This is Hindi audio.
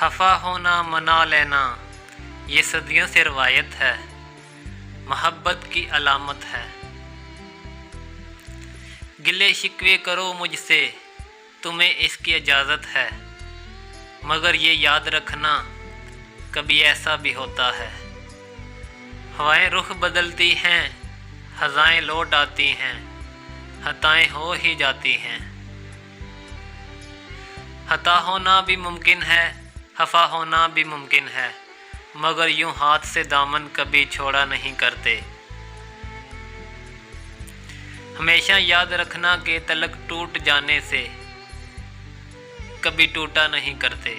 खफा होना मना लेना ये सदियों से रवायत है, मोहब्बत की अलामत है। गिले शिकवे करो मुझसे तुम्हें इसकी इजाज़त है, मगर ये याद रखना कभी ऐसा भी होता है। हवाएं रुख बदलती हैं, हज़ाएं लौट आती हैं, हताएं हो ही जाती हैं। हता होना भी मुमकिन है, खफा होना भी मुमकिन है, मगर यूं हाथ से दामन कभी छोड़ा नहीं करते। हमेशा याद रखना कि तलक टूट जाने से कभी टूटा नहीं करते।